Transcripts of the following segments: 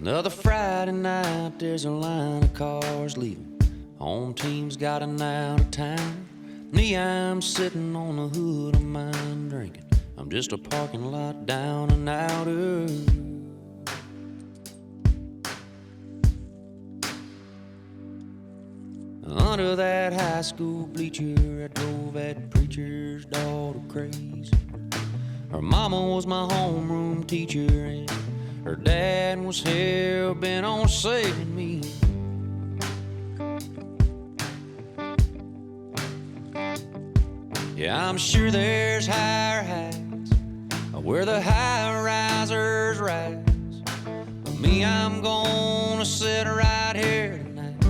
Another Friday night, there's a line of cars leaving. Home team's gotten out of town. Me, I'm sitting on the hood of mine drinking. I'm just a parking lot down and outer. Under that high school bleacher, I drove that preacher's daughter crazy. Her mama was my homeroom teacher, and her dad was hell-bent on saving me. Yeah, I'm sure there's higher heights where the high-risers rise. But me, I'm gonna sit right here tonight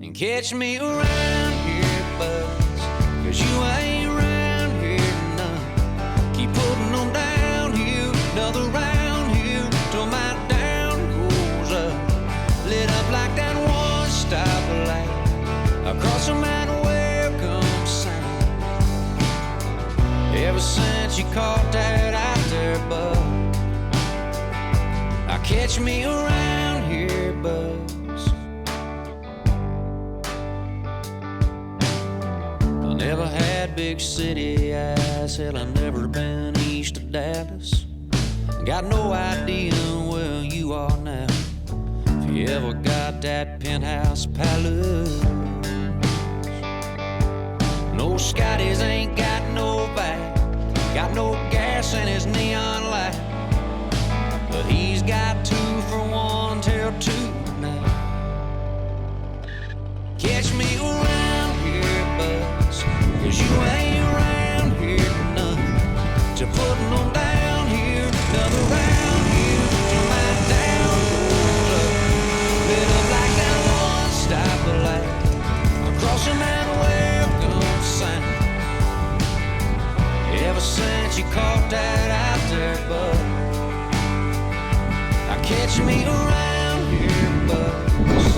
and catch me around here, buzz, 'cause you ain't around here none. Keep putting them downhill, another round here till my down goes up, lit up like that one stoplight across the mountain. Ever since you caught that out there, bud, now catch me around here, buzz. I never had big city eyes, hell, I never been east of Dallas. Got no idea where you are now, if you ever got that penthouse palace. No Scotties ain't got no back, got no gas in his neon light, but he's got 2 for 1 till 2 now. Catch me around here, buzz, 'cause you ain't around here none. To putting them down here, another round here, till my down goes up, lit up like that one stoplight across the mountain. Ever since you caught that out there, bud, now catch me around here, buzz.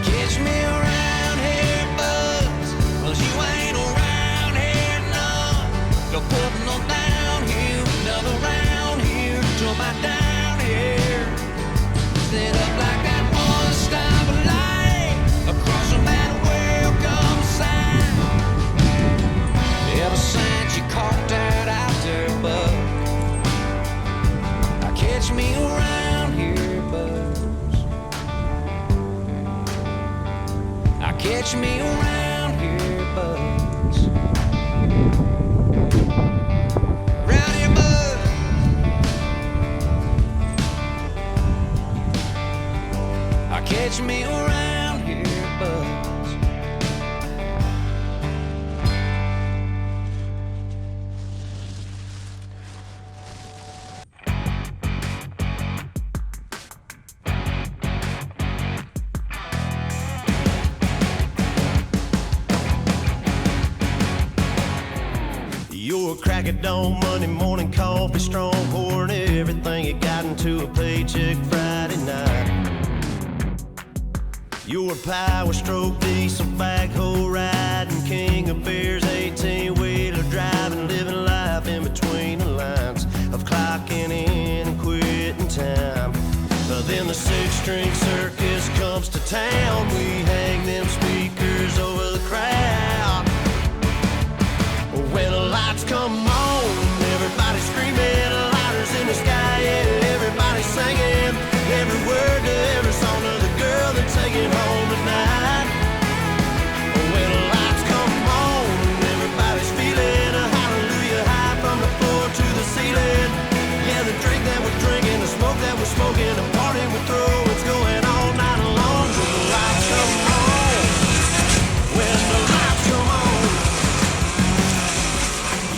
Catch me around here, buzz, 'cause you ain't around here none. You're putting them down here, another round here, till my down here lit up like that one stoplight across the mountain. Welcome sign. Ever since you caught that out there, bud, now catch me around here, buzz. Now catch me around here, buzz. Catch me around here, buzz. You're a crack at dawn, Monday morning coffee, strong pouring everything you got into a paycheck Friday night. You're a power stroke, diesel backhoe riding, king of beers, 18-wheeler driving, living life in between the lines of clocking in and quitting time. Then the 6-string circus comes to town. We hang them speakers over the crowd. When the lights come on, everybody screaming, lighters in the sky, yeah, everybody singing every word to every song of the girl they're taking home tonight. When the lights come on, everybody's feeling a hallelujah high from the floor to the ceiling. Yeah, the drink that we're drinking, the smoke that we're smoking, the party we're throwing, it's going all night long. When the lights come on, when the lights come on.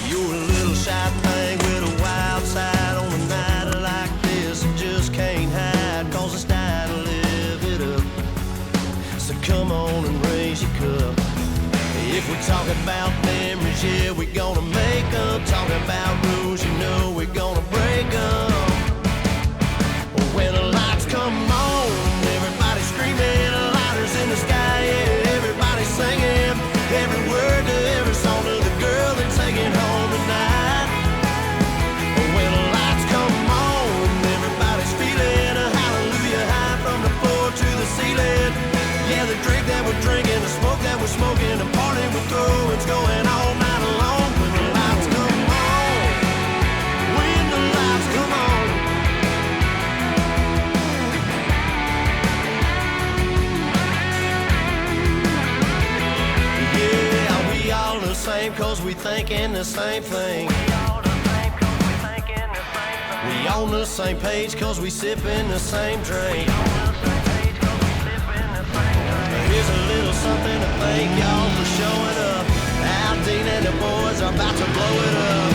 You're a little shy thing with a wild side on a night like this. You just can't hide, 'cause it's time to live it up. So come on and raise your cup. If we talk about memories, yeah, we're gonna make them. Talking about rules, you know we're gonna break them. cause we thinking the same thing. We on the same page cause we sipping the same drink. Here's a little something to thank y'all for showing up. Al Dean and the boys are about to blow it up.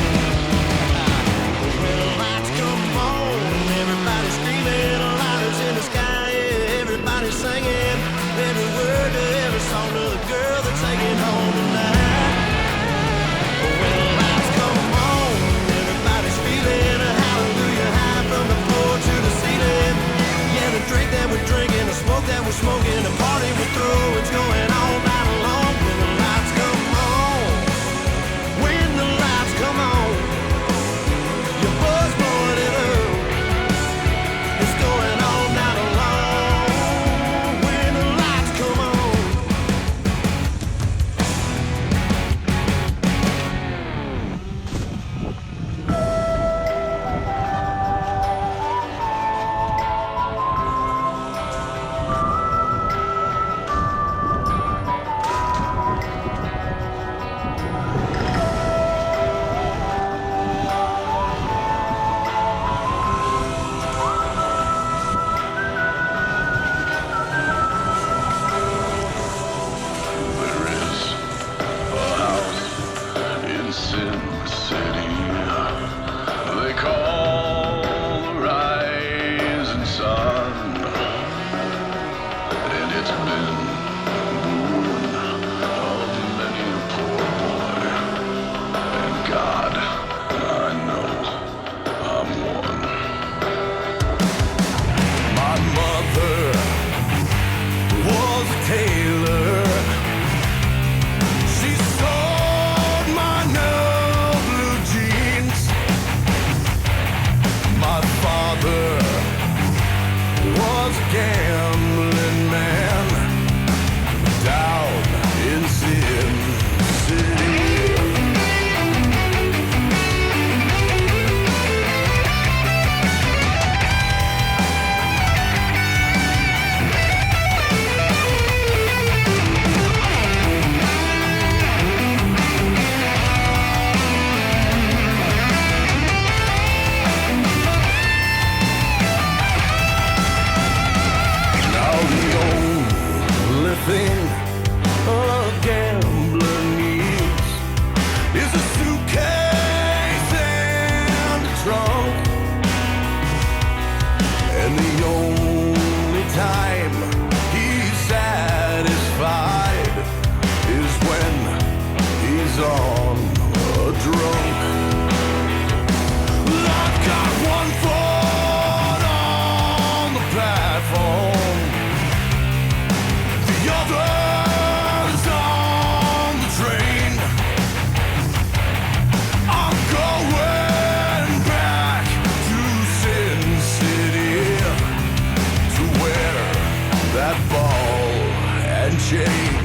When the lights come on, everybody's screaming, lighters in the sky, yeah, everybody's singing every word to every song to the girl they're taking home tonight. When the lights come on, everybody's feeling a hallelujah high from the floor to the ceiling. Yeah, the drink that we're drinking, the smoke that we're smoking, the party we're through, it's going all night long. When the lights come on, when the lights come on, your buzz blowing it up, it's going all night long. When the lights come on. There is a house in Sin City they call the rising sun, and it's been the ruin of many a poor boy. And God, I know I'm one. My mother was a tailor. She sewed my new blue jeans. My father was a gambling man down in Sin City. Now the only thing a gambler needs is a suitcase and a trunk. And the only time he's satisfied is when he's on a drunk. I've got one foot on the platform, the other's on the train. I'm going back to Sin City to wear that ball and chain.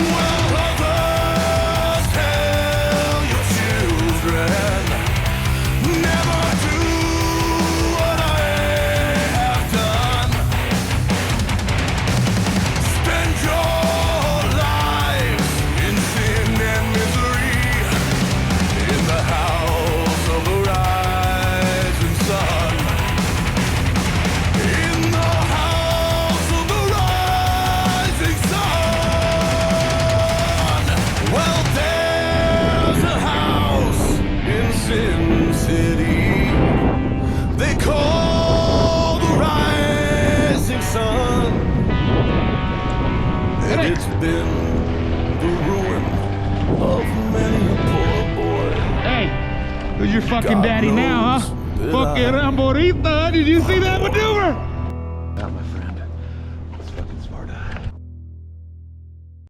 Well, others tell your children never do what I have done. Spend your lives in sin and misery in the house of the rising sun. In the house of the rising sun. Well, there's a house in Sin City they call the rising sun, and it's been the ruin of many a poor boy. Hey, who's your fucking God daddy now, knows huh? Fucking Ramborita, did you see that maneuver?